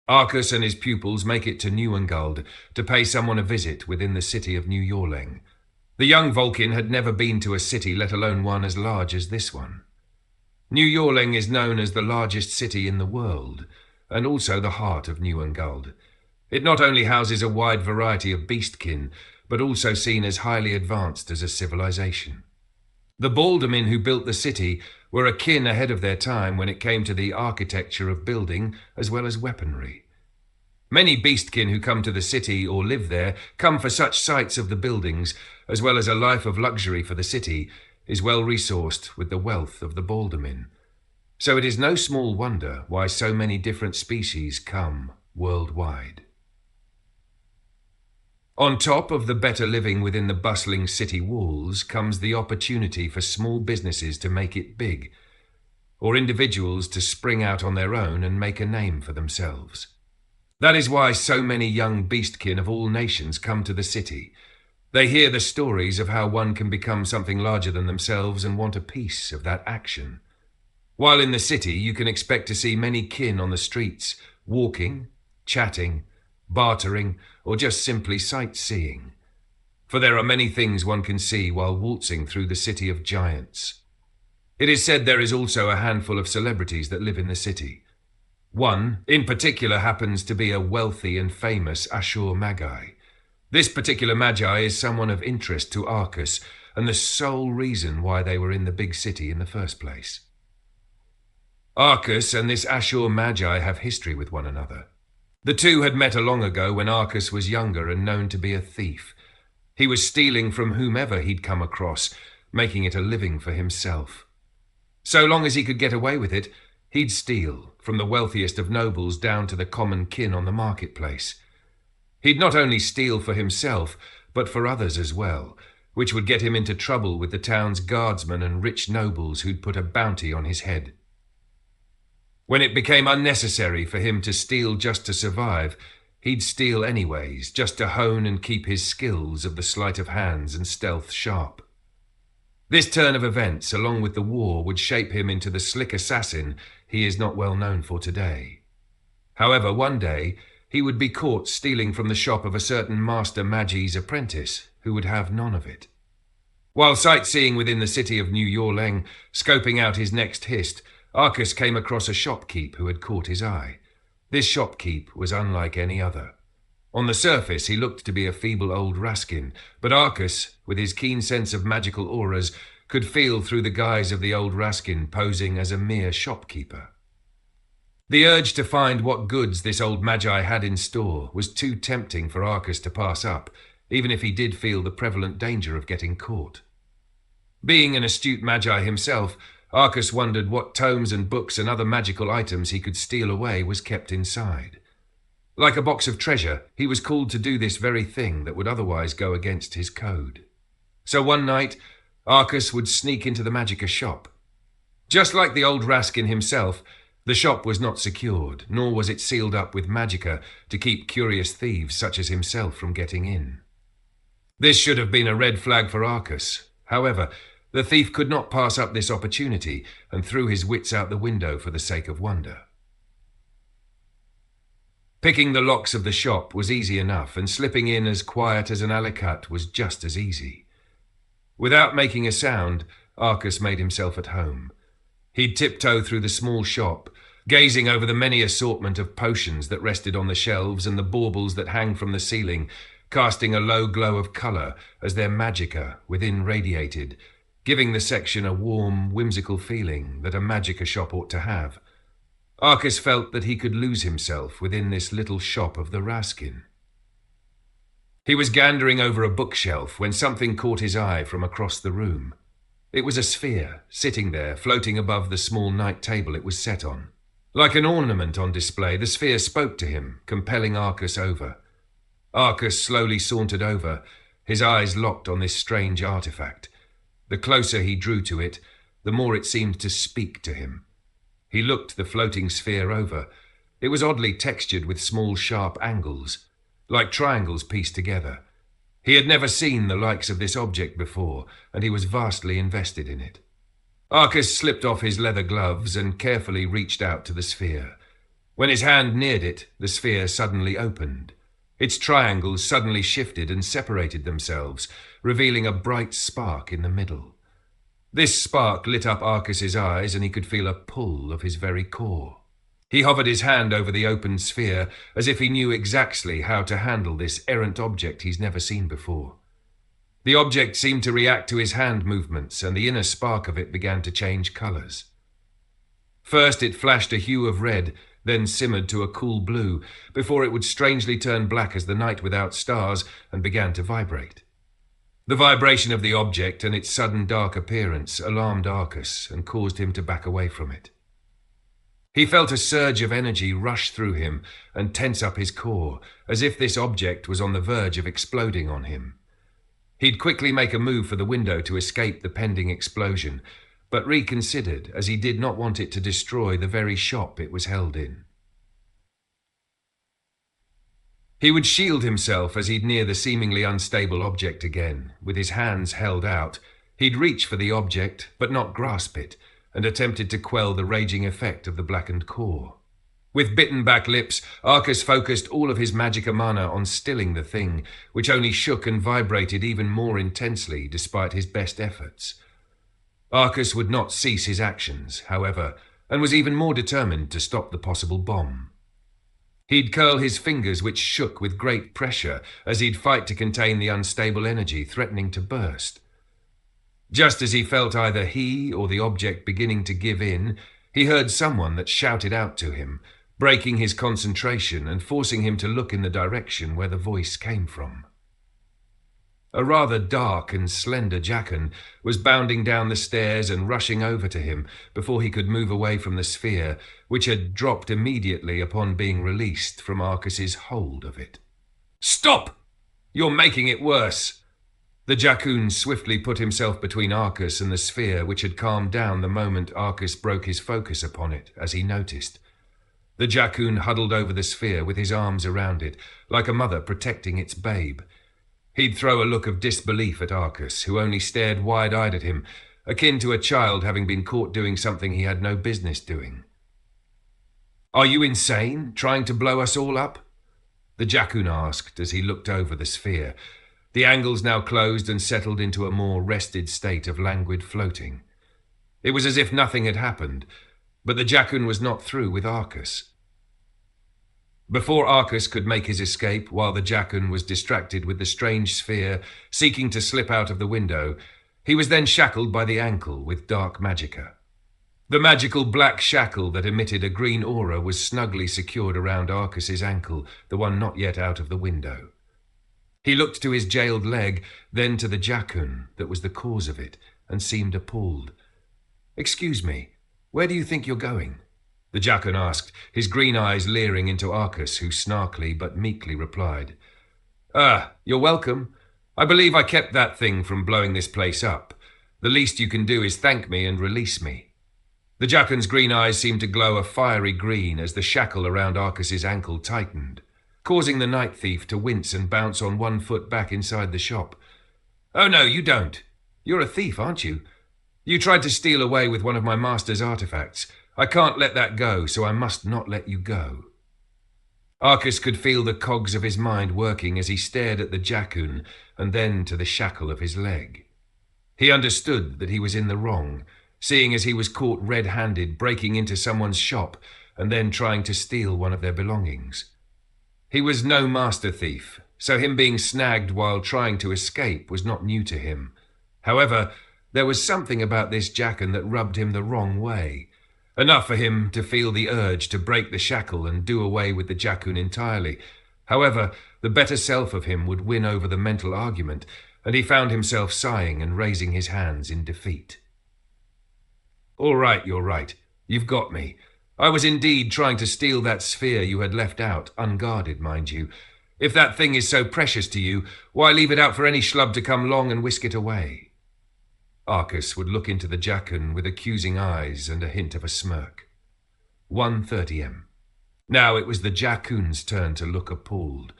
Arcus and his pupils make it to Newengald to pay someone a visit within the city of New Yorling. The young Vulcan had never been to a city, let alone one as large as this one. New Yorling is known as the largest city in the world, and also the heart of Newengald. It not only houses a wide variety of beastkin, but also seen as highly advanced as a civilization. The Baldermen who built the city were a kin ahead of their time when it came to the architecture of building as well as weaponry. Many beastkin who come to the city or live there come for such sights of the buildings, as well as a life of luxury, for the city is well resourced with the wealth of the Baldermen. So it is no small wonder why so many different species come worldwide. On top of the better living within the bustling city walls comes the opportunity for small businesses to make it big, or individuals to spring out on their own and make a name for themselves. That is why so many young beastkin of all nations come to the city. They hear the stories of how one can become something larger than themselves and want a piece of that action. While in the city, you can expect to see many kin on the streets, walking, chatting, bartering, or just simply sightseeing. For there are many things one can see while waltzing through the city of giants. It is said there is also a handful of celebrities that live in the city. One, in particular, happens to be a wealthy and famous Ashur Magi. This particular Magi is someone of interest to Arcus, and the sole reason why they were in the big city in the first place. Arcus and this Ashur Magi have history with one another. The two had met long ago when Arcus was younger and known to be a thief. He was stealing from whomever he'd come across, making it a living for himself. So long as he could get away with it, he'd steal, from the wealthiest of nobles down to the common kin on the marketplace. He'd not only steal for himself, but for others as well, which would get him into trouble with the town's guardsmen and rich nobles who'd put a bounty on his head. When it became unnecessary for him to steal just to survive, he'd steal anyways, just to hone and keep his skills of the sleight of hands and stealth sharp. This turn of events, along with the war, would shape him into the slick assassin he is not well known for today. However, one day, he would be caught stealing from the shop of a certain Master Magi's apprentice, who would have none of it. While sightseeing within the city of New Yorling, scoping out his next hist, Arcus came across a shopkeep who had caught his eye. This shopkeep was unlike any other. On the surface, he looked to be a feeble old raskin, but Arcus, with his keen sense of magical auras, could feel through the guise of the old raskin posing as a mere shopkeeper. The urge to find what goods this old Magi had in store was too tempting for Arcus to pass up, even if he did feel the prevalent danger of getting caught. Being an astute Magi himself, Arcus wondered what tomes and books and other magical items he could steal away was kept inside. Like a box of treasure, he was called to do this very thing that would otherwise go against his code. So one night, Arcus would sneak into the magicka shop. Just like the old raskin himself, the shop was not secured, nor was it sealed up with magicka to keep curious thieves such as himself from getting in. This should have been a red flag for Arcus. However, the thief could not pass up this opportunity and threw his wits out the window for the sake of wonder. Picking the locks of the shop was easy enough, and slipping in as quiet as an alicat was just as easy. Without making a sound, Arcus made himself at home. He'd tiptoe through the small shop, gazing over the many assortment of potions that rested on the shelves and the baubles that hang from the ceiling, casting a low glow of colour as their magicka within radiated, giving the section a warm, whimsical feeling that a magicka shop ought to have. Arcus felt that he could lose himself within this little shop of the raskin. He was gandering over a bookshelf when something caught his eye from across the room. It was a sphere, sitting there, floating above the small night table it was set on. Like an ornament on display, the sphere spoke to him, compelling Arcus over. Arcus slowly sauntered over, his eyes locked on this strange artifact. The closer he drew to it, the more it seemed to speak to him. He looked the floating sphere over. It was oddly textured with small sharp angles, like triangles pieced together. He had never seen the likes of this object before, and he was vastly invested in it. Arcus slipped off his leather gloves and carefully reached out to the sphere. When his hand neared it, the sphere suddenly opened. Its triangles suddenly shifted and separated themselves, revealing a bright spark in the middle. This spark lit up Arcus's eyes, and he could feel a pull of his very core. He hovered his hand over the open sphere, as if he knew exactly how to handle this errant object he's never seen before. The object seemed to react to his hand movements, and the inner spark of it began to change colours. First it flashed a hue of red, then simmered to a cool blue, before it would strangely turn black as the night without stars and began to vibrate. The vibration of the object and its sudden dark appearance alarmed Arcus and caused him to back away from it. He felt a surge of energy rush through him and tense up his core, as if this object was on the verge of exploding on him. He'd quickly make a move for the window to escape the pending explosion, but reconsidered, as he did not want it to destroy the very shop it was held in. He would shield himself as he'd near the seemingly unstable object again. With his hands held out, he'd reach for the object, but not grasp it, and attempted to quell the raging effect of the blackened core. With bitten-back lips, Arcus focused all of his magic mana on stilling the thing, which only shook and vibrated even more intensely despite his best efforts. Arcus would not cease his actions, however, and was even more determined to stop the possible bomb. He'd curl his fingers, which shook with great pressure, as he'd fight to contain the unstable energy threatening to burst. Just as he felt either he or the object beginning to give in, he heard someone that shouted out to him, breaking his concentration and forcing him to look in the direction where the voice came from. A rather dark and slender Jackan was bounding down the stairs and rushing over to him before he could move away from the sphere, which had dropped immediately upon being released from Arcus's hold of it. "Stop! You're making it worse!" The Jackan swiftly put himself between Arcus and the sphere, which had calmed down the moment Arcus broke his focus upon it, as he noticed. The Jackan huddled over the sphere with his arms around it, like a mother protecting its babe. He'd throw a look of disbelief at Arcus, who only stared wide-eyed at him, akin to a child having been caught doing something he had no business doing. "Are you insane, trying to blow us all up?" the Jackan asked as he looked over the sphere. The angles now closed and settled into a more rested state of languid floating. It was as if nothing had happened, but the Jackan was not through with Arcus. Before Arcus could make his escape, while the Jackan was distracted with the strange sphere, seeking to slip out of the window, he was then shackled by the ankle with dark magicka. The magical black shackle that emitted a green aura was snugly secured around Arcus's ankle, the one not yet out of the window. He looked to his jailed leg, then to the Jackan that was the cause of it, and seemed appalled. "Excuse me, where do you think you're going?" the Jackan asked, his green eyes leering into Arcus, who snarkily but meekly replied, "You're welcome. I believe I kept that thing from blowing this place up. The least you can do is thank me and release me." The Jackan's green eyes seemed to glow a fiery green as the shackle around Arcus's ankle tightened, causing the night thief to wince and bounce on one foot back inside the shop. "Oh no, you don't. You're a thief, aren't you? You tried to steal away with one of my master's artifacts. I can't let that go, so I must not let you go." Arcus could feel the cogs of his mind working as he stared at the Jackan and then to the shackle of his leg. He understood that he was in the wrong, seeing as he was caught red-handed breaking into someone's shop and then trying to steal one of their belongings. He was no master thief, so him being snagged while trying to escape was not new to him. However, there was something about this Jackan that rubbed him the wrong way. Enough for him to feel the urge to break the shackle and do away with the Jackan entirely. However, the better self of him would win over the mental argument, and he found himself sighing and raising his hands in defeat. "All right, you're right. You've got me. I was indeed trying to steal that sphere you had left out, unguarded, mind you. If that thing is so precious to you, why leave it out for any schlub to come along and whisk it away?" Arcus would look into the Jackan with accusing eyes and a hint of a smirk. 1:30 m. Now it was the Jackan's turn to look appalled.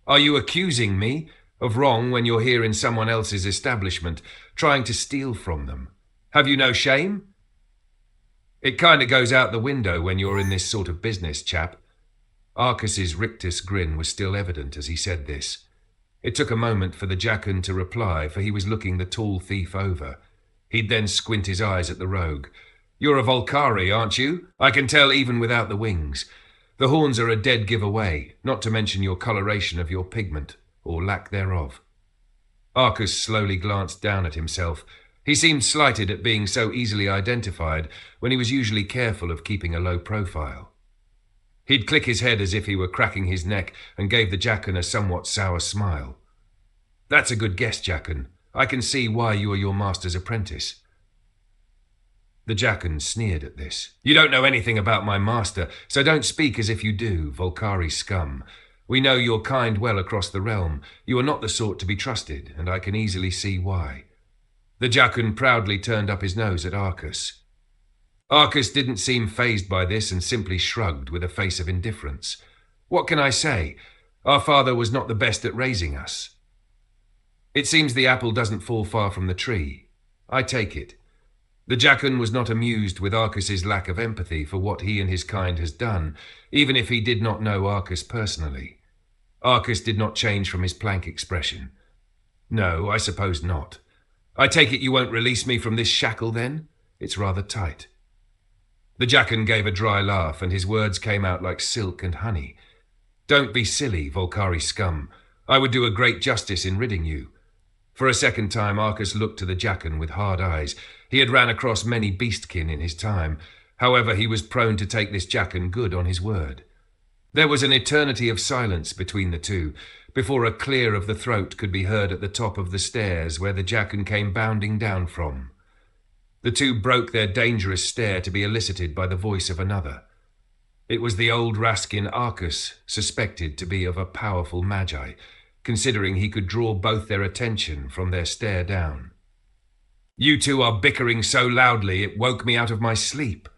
"Are you accusing me of wrong when you're here in someone else's establishment, trying to steal from them? Have you no shame?" It kind of goes out the window when you're in this sort of business, chap. Arcus's rictus grin was still evident as he said this. It took a moment for the Jackan to reply, for he was looking the tall thief over. He'd then squint his eyes at the rogue. "You're a Volcari, aren't you? I can tell even without the wings. The horns are a dead giveaway, not to mention your coloration of your pigment, or lack thereof." Arcus slowly glanced down at himself. He seemed slighted at being so easily identified when he was usually careful of keeping a low profile. He'd click his head as if he were cracking his neck and gave the Jackan a somewhat sour smile. "That's a good guess, Jackan. I can see why you are your master's apprentice." The Jackan sneered at this. "You don't know anything about my master, so don't speak as if you do, Volcari scum. We know your kind well across the realm. You are not the sort to be trusted, and I can easily see why." The Jackan proudly turned up his nose at Arcus. Arcus didn't seem fazed by this and simply shrugged with a face of indifference. "What can I say? Our father was not the best at raising us." "It seems the apple doesn't fall far from the tree. I take it." The Jackan was not amused with Arcus's lack of empathy for what he and his kind has done, even if he did not know Arcus personally. Arcus did not change from his plank expression. "No, I suppose not. I take it you won't release me from this shackle, then? It's rather tight." The Jackan gave a dry laugh, and his words came out like silk and honey. "Don't be silly, Volcari scum. I would do a great justice in ridding you." For a second time, Arcus looked to the Jackan with hard eyes. He had ran across many beastkin in his time. However, he was prone to take this Jackan good on his word. There was an eternity of silence between the two, before a clear of the throat could be heard at the top of the stairs where the Jackan came bounding down from. The two broke their dangerous stare to be elicited by the voice of another. It was the old raskin Arcus, suspected to be of a powerful magi, considering he could draw both their attention from their stare down. "You two are bickering so loudly it woke me out of my sleep,"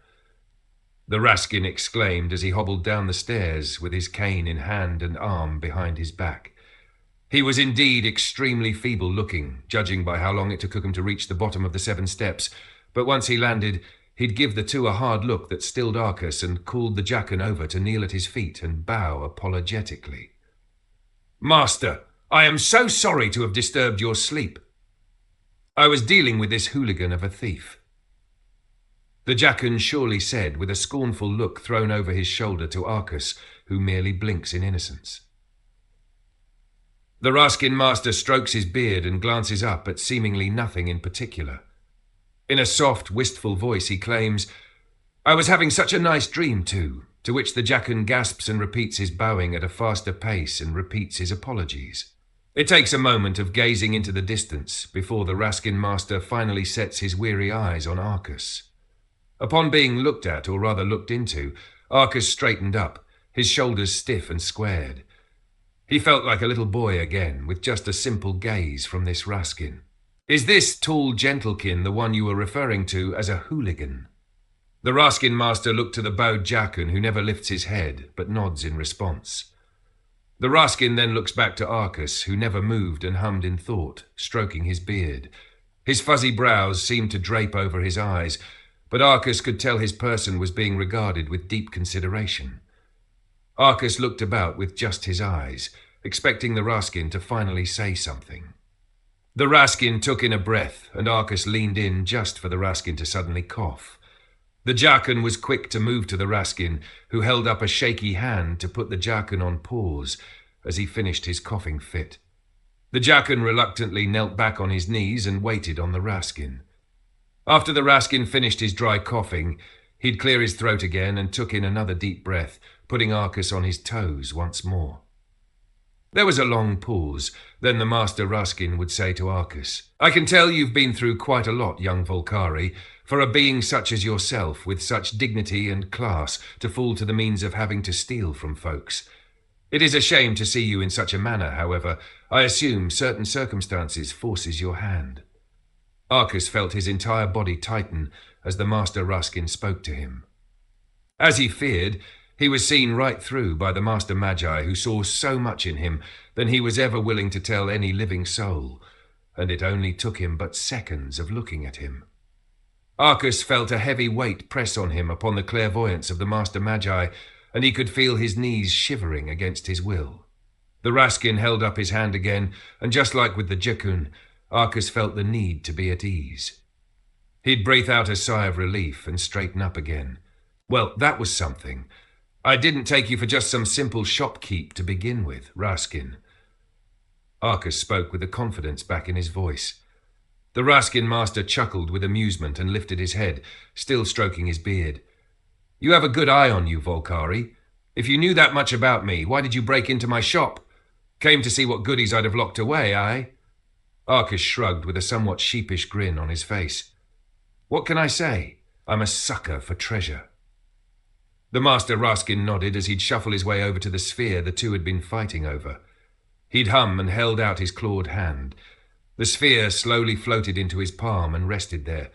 the raskin exclaimed as he hobbled down the stairs with his cane in hand and arm behind his back. He was indeed extremely feeble-looking, judging by how long it took him to reach the bottom of the 7 steps, but once he landed, he'd give the two a hard look that stilled Arcus and called the Jackan over to kneel at his feet and bow apologetically. "Master, I am so sorry to have disturbed your sleep. I was dealing with this hooligan of a thief," the Jackan surely said, with a scornful look thrown over his shoulder to Arcus, who merely blinks in innocence. The raskin master strokes his beard and glances up at seemingly nothing in particular. In a soft, wistful voice he claims, "I was having such a nice dream too," to which the Jackan gasps and repeats his bowing at a faster pace and repeats his apologies. It takes a moment of gazing into the distance before the raskin master finally sets his weary eyes on Arcus. Upon being looked at, or rather looked into, Arcus straightened up, his shoulders stiff and squared. He felt like a little boy again, with just a simple gaze from this raskin. "Is this tall gentlekin the one you were referring to as a hooligan?" The raskin master looked to the bowed Jackan, who never lifts his head, but nods in response. The raskin then looks back to Arcus, who never moved and hummed in thought, stroking his beard. His fuzzy brows seemed to drape over his eyes, but Arcus could tell his person was being regarded with deep consideration. Arcus looked about with just his eyes, expecting the raskin to finally say something. The raskin took in a breath, and Arcus leaned in just for the raskin to suddenly cough. The Jackan was quick to move to the raskin, who held up a shaky hand to put the Jackan on pause as he finished his coughing fit. The Jackan reluctantly knelt back on his knees and waited on the raskin. After the raskin finished his dry coughing, he'd clear his throat again and took in another deep breath, putting Arcus on his toes once more. There was a long pause. Then the master raskin would say to Arcus, "I can tell you've been through quite a lot, young Volcari, for a being such as yourself, with such dignity and class, to fall to the means of having to steal from folks. It is a shame to see you in such a manner, however. I assume certain circumstances forces your hand." Arcus felt his entire body tighten as the master raskin spoke to him. As he feared, he was seen right through by the master magi, who saw so much in him than he was ever willing to tell any living soul, and it only took him but seconds of looking at him. Arcus felt a heavy weight press on him upon the clairvoyance of the Master Magi, and he could feel his knees shivering against his will. The Raskin held up his hand again, and just like with the Jakun, Arcus felt the need to be at ease. He'd breathe out a sigh of relief and straighten up again. Well, that was something. I didn't take you for just some simple shopkeep to begin with, Raskin. Arcus spoke with a confidence back in his voice. The Raskin master chuckled with amusement and lifted his head, still stroking his beard. You have a good eye on you, Volkari. If you knew that much about me, why did you break into my shop? Came to see what goodies I'd have locked away, aye? Arcus shrugged with a somewhat sheepish grin on his face. What can I say? I'm a sucker for treasure. The Master Raskin nodded as he'd shuffle his way over to the sphere the two had been fighting over. He'd hum and held out his clawed hand. The sphere slowly floated into his palm and rested there.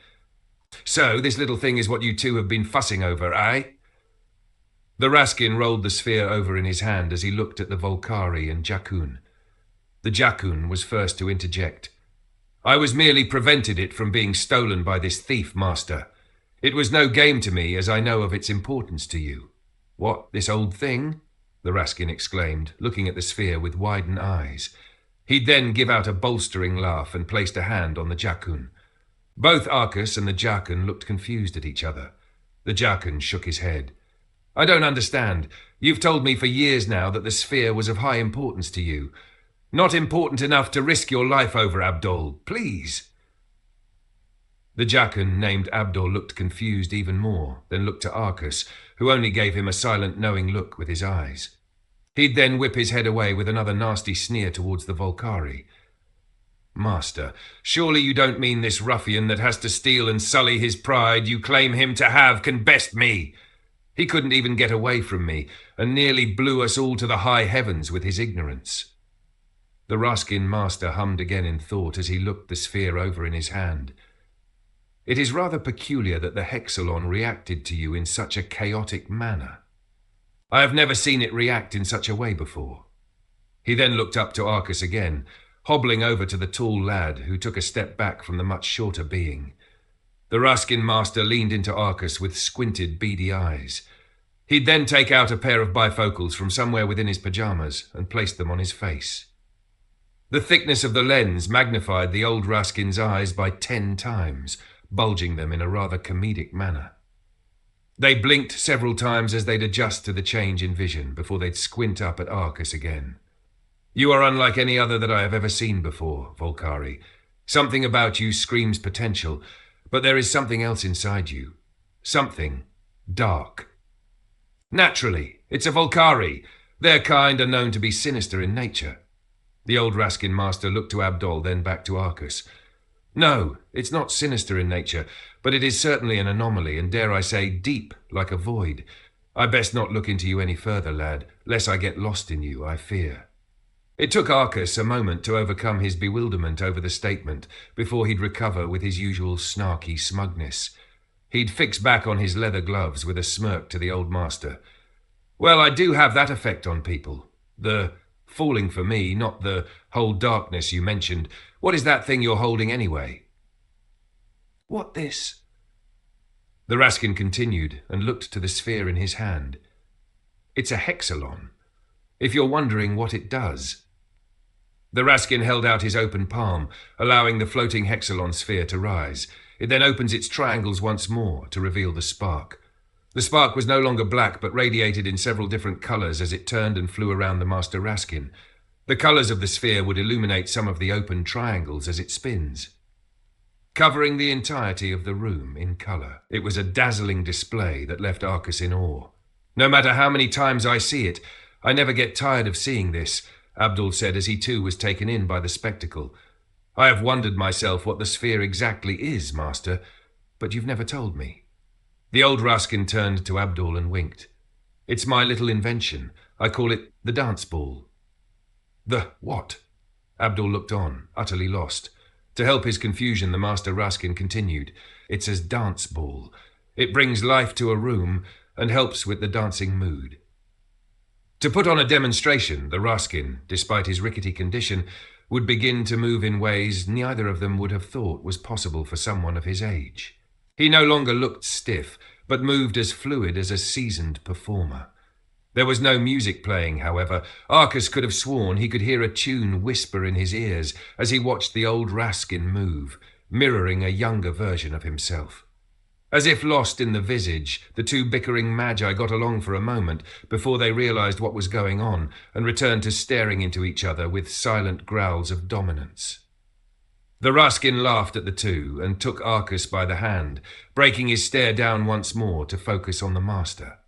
So, this little thing is what you two have been fussing over, aye? The Raskin rolled the sphere over in his hand as he looked at the Volkari and Jakun. The Jakun was first to interject. I was merely prevented it from being stolen by this thief, Master. It was no game to me, as I know of its importance to you. What, this old thing? The Raskin exclaimed, looking at the sphere with widened eyes. He'd then give out a bolstering laugh and placed a hand on the Jakun. Both Arcus and the Jakun looked confused at each other. The Jakun shook his head. I don't understand. You've told me for years now that the sphere was of high importance to you. Not important enough to risk your life over, Abdol. Please. The Jakun named Abdol looked confused even more, then looked to Arcus, who only gave him a silent knowing look with his eyes. He'd then whip his head away with another nasty sneer towards the Volkari. Master, surely you don't mean this ruffian that has to steal and sully his pride you claim him to have can best me? He couldn't even get away from me, and nearly blew us all to the high heavens with his ignorance. The Raskin master hummed again in thought as he looked the sphere over in his hand. It is rather peculiar that the hexalon reacted to you in such a chaotic manner. I have never seen it react in such a way before. He then looked up to Arcus again, hobbling over to the tall lad who took a step back from the much shorter being. The Raskin master leaned into Arcus with squinted, beady eyes. He'd then take out a pair of bifocals from somewhere within his pajamas and placed them on his face. The thickness of the lens magnified the old Raskin's eyes by 10 times, bulging them in a rather comedic manner. They blinked several times as they'd adjust to the change in vision before they'd squint up at Arcus again. You are unlike any other that I have ever seen before, Volkari. Something about you screams potential, but there is something else inside you. Something dark. Naturally, it's a Volkari. Their kind are known to be sinister in nature. The old Raskin master looked to Abdol, then back to Arcus. No, it's not sinister in nature, but it is certainly an anomaly, and dare I say, deep, like a void. I best not look into you any further, lad, lest I get lost in you, I fear. It took Arcus a moment to overcome his bewilderment over the statement before he'd recover with his usual snarky smugness. He'd fix back on his leather gloves with a smirk to the old master. Well, I do have that effect on people. The falling for me, not the whole darkness you mentioned. What is that thing you're holding anyway? What this? The Raskin continued and looked to the sphere in his hand. It's a hexalon, if you're wondering what it does. The Raskin held out his open palm, allowing the floating hexalon sphere to rise. It then opens its triangles once more to reveal the spark. The spark was no longer black, but radiated in several different colours as it turned and flew around the Master Raskin. The colours of the sphere would illuminate some of the open triangles as it spins, covering the entirety of the room in colour. It was a dazzling display that left Arcus in awe. No matter how many times I see it, I never get tired of seeing this, Abdol said as he too was taken in by the spectacle. I have wondered myself what the sphere exactly is, Master, but you've never told me. The old Raskin turned to Abdol and winked. It's my little invention. I call it the dance ball. The what? Abdol looked on, utterly lost. To help his confusion, the Master Raskin continued. It's a dance ball. It brings life to a room and helps with the dancing mood. To put on a demonstration, the Raskin, despite his rickety condition, would begin to move in ways neither of them would have thought was possible for someone of his age. He no longer looked stiff, but moved as fluid as a seasoned performer. There was no music playing, however. Arcus could have sworn he could hear a tune whisper in his ears as he watched the old Raskin move, mirroring a younger version of himself. As if lost in the visage, the two bickering magi got along for a moment before they realized what was going on and returned to staring into each other with silent growls of dominance. The Raskin laughed at the two and took Arcus by the hand, breaking his stare down once more to focus on the master.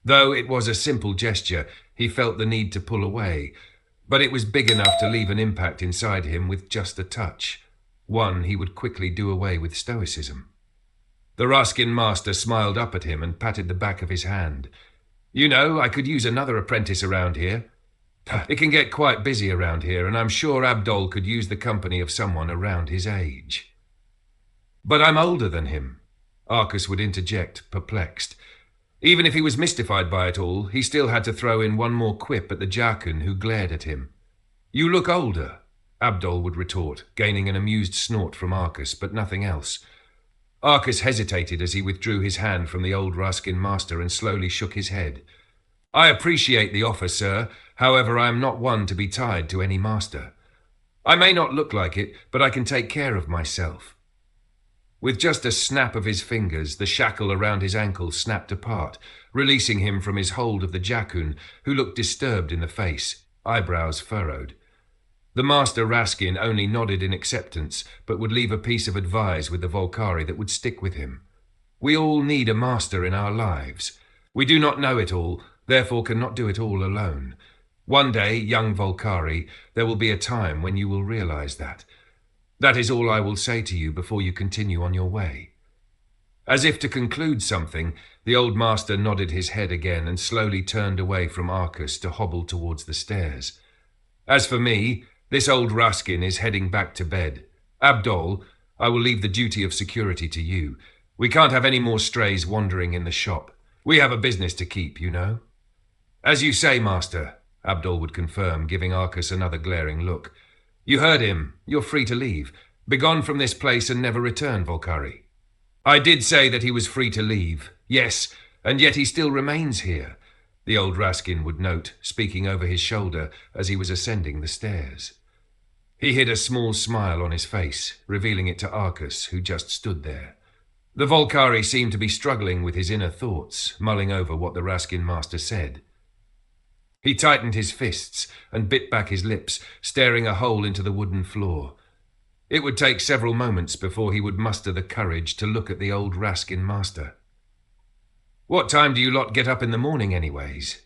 Though it was a simple gesture, he felt the need to pull away, but it was big enough to leave an impact inside him with just a touch, one he would quickly do away with stoicism. The Raskin master smiled up at him and patted the back of his hand. "You know, I could use another apprentice around here. It can get quite busy around here, and I'm sure Abdol could use the company of someone around his age." "But I'm older than him," Arcus would interject, perplexed. Even if he was mystified by it all, he still had to throw in one more quip at the Jarkun who glared at him. "You look older," Abdol would retort, gaining an amused snort from Arcus, but nothing else. Arcus hesitated as he withdrew his hand from the old Raskin master and slowly shook his head. "I appreciate the offer, sir. However, I am not one to be tied to any master. I may not look like it, but I can take care of myself." With just a snap of his fingers, the shackle around his ankle snapped apart, releasing him from his hold of the Jarkun, who looked disturbed in the face, eyebrows furrowed. The master Raskin only nodded in acceptance, but would leave a piece of advice with the Volcari that would stick with him. "We all need a master in our lives. We do not know it all, therefore cannot do it all alone. One day, young Volcari, there will be a time when you will realize that. That is all I will say to you before you continue on your way." As if to conclude something, the old master nodded his head again and slowly turned away from Arcus to hobble towards the stairs. "As for me, this old Raskin is heading back to bed. Abdol, I will leave the duty of security to you. We can't have any more strays wandering in the shop. We have a business to keep, you know." "As you say, master," Abdol would confirm, giving Arcus another glaring look. "You heard him. You're free to leave. Begone from this place and never return, Volcari." "I did say that he was free to leave. Yes, and yet he still remains here," the old Raskin would note, speaking over his shoulder as he was ascending the stairs. He hid a small smile on his face, revealing it to Arcus, who just stood there. The Volcari seemed to be struggling with his inner thoughts, mulling over what the Raskin master said. He tightened his fists and bit back his lips, staring a hole into the wooden floor. It would take several moments before he would muster the courage to look at the old Raskin master. "What time do you lot get up in the morning anyways?"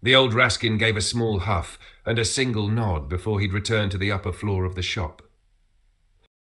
The old Raskin gave a small huff and a single nod before he'd returned to the upper floor of the shop.